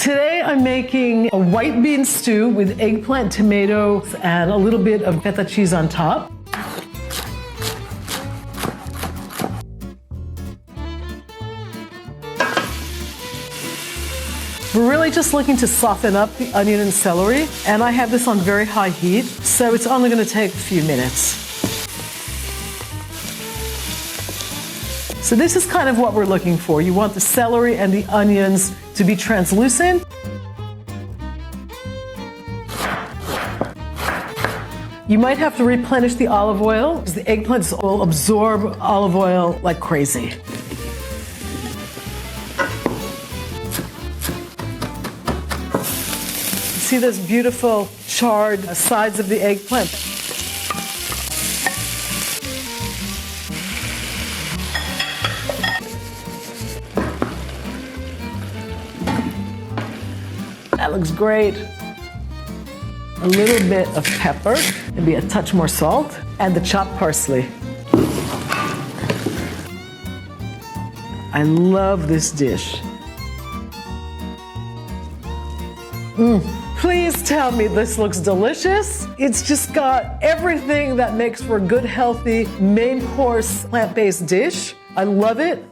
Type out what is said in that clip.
Today I'm making a white bean stew with eggplant, tomatoes, and a little bit of feta cheese on top. We're really just looking to soften up the onion and celery, and I have this on very high heat, so it's only going to take a few minutes. So this is kind of what we're looking for. You want the celery and the onions to be translucent. You might have to replenish the olive oil because the eggplants will absorb olive oil like crazy. See those beautiful charred sides of the eggplant? That looks great. A little bit of pepper, maybe a touch more salt, and the chopped parsley. I love this dish. Please tell me this looks delicious. It's just got everything that makes for a good, healthy, main course, plant-based dish. I love it.